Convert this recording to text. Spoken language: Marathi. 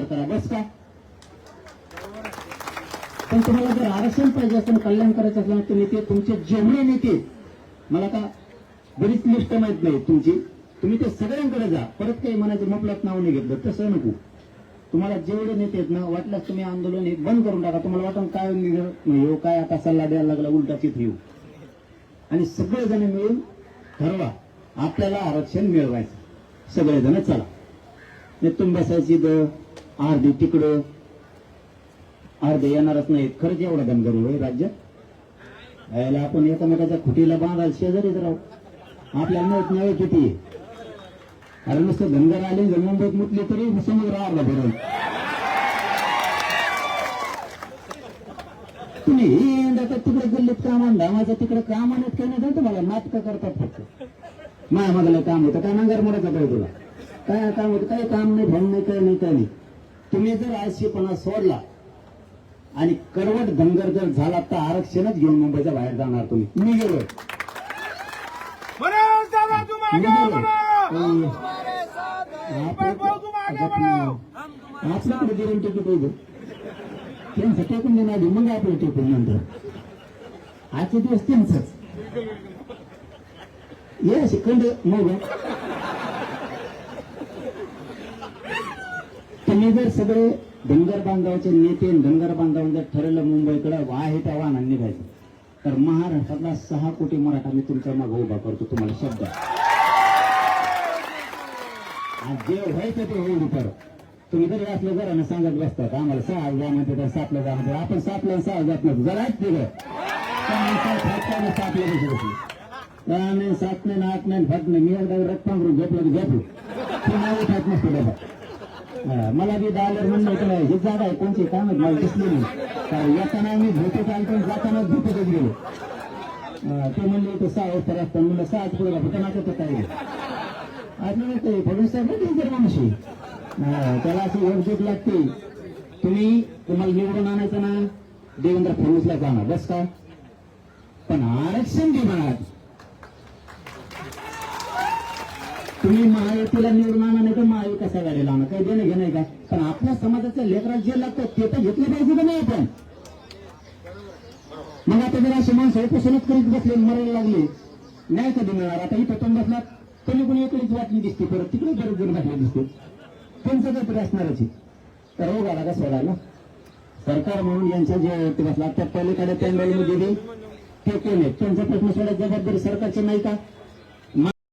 करा बस का. पण तुम्हाला जर आरक्षण पाहिजे असेल कल्याण करायचं असलं तर नेते तुमचे जेवढे नेते मला का बरीच लिस्ट माहित नाही तुमची तुम्ही ते सगळ्यांकडे जा. परत काही म्हणायचं मफलत नाव नाही घेतलं तसं नको. तुम्हाला जेवढे नेते आहेत ना वाटल्यास तुम्ही आंदोलन हे बंद करून टाका. तुम्हाला वाटून काय येऊ काय आता सल्ला द्यायला लागला उलटा चित्र येऊ आणि सगळेजण मिळून ठरवा आपल्याला आरक्षण मिळवायचं. सगळेजण चला. तुम्ही बसायची अर्धी तिकडं अर्धे येणारच नाही. खरंच एवढा दमगरू होय राज्य यायला आपण एकमेकाच्या खुटीला बांधायला शेजारीच राहू. आपल्याला माहित नाही किती आहे. अरे नुसतं धनगर आले जर मुंबईत मुतले तरी समुद्र आला भरून. तुम्ही आता तिकडे गल्लीत कामान धामाचं तिकडे काम आणत काही नाही तुम्हाला नाटकं करतात फक्त. माया मागलं काम होतं काय नांगर मोडायचं पाहिजे तुला काय काम होतं काही काम नाही भण नाही काही नाही काही नाही. तुम्ही जर आळशीपणा सोडला आणि कडवट धनगर जर झाला तर आरक्षणच घेऊन मुंबईच्या बाहेर जाणार तुम्ही. मी गेलोय आपल्याकडे गिरण तिकीट होतं त्यांचं टेकून देणार मग आपलं टेकून नंतर आजचे दिवस त्यांचंच ये शिकंड मग तुम्ही जर सगळे धनगर बांधवाचे नेते धनगर बांधवांनी जर ठरवलं मुंबईकडे आहे त्या वाहनांनी निघायचं तर महाराष्ट्रातला 6 कोटी मराठा मी तुमच्या मागे उभा करतो. तुम्हाला शब्द जे व्हायचं ते होईल. तर तुम्ही जरी असलं घरानं सांगत बसतात आम्हाला 6 जा म्हणते तर 7ला जा म्हणते. आपण 7ला 6 जात नव्हतो जरा आहेत तिकडे 7ला बसू 7 नाही 8 नाही 5 नाही. मी एकदा रक्त पांघरून झोपलो पुन्हा उठायच नसतो बाबा. मला बी $10 म्हणलं होतं ही जागा आहे कोणची काय माहिती मला दिसली नाही. कारण येताना मी झोपेत आलो जाताना झोपेतच गेलो. ते म्हणले होते 6 वाजता रस्ता म्हणलं 6च पुढे होतं नाटक काय आज नाही फडणवीस साहेब डेंजर माणूस आहे. त्याला अशी वोट लागते. तुम्हाला निवडून आणायचं ना देवेंद्र फडणवीसला जाणार बस का पण आरक्षण दे म्हणा. तुम्ही महायुतीला निवडून आणा नाही तर महाविकास आघाडीला आणा काही देणं घेणं का. पण आपल्या समाजाच्या लेकरात जे लागतं ते तर घेतलं पाहिजे का नाही आपण. मग आता जर असे माणसं उपोषणच करीत बसले मरायला लागले नाही कधी मिळणार. आता इथं तुम्ही बसला कोणी इकडेच वाटली दिसते परत तिकडे बरेच जण वाटले दिसते त्यांचं काहीतरी असणारच तर रोग आला का सोडायला. सरकार म्हणून यांच्या जे बसला त्या पलीकडे पॅनलमध्ये ते कोण आहेत त्यांचा प्रश्न सोडायची जबाबदारी सरकारची नाही का.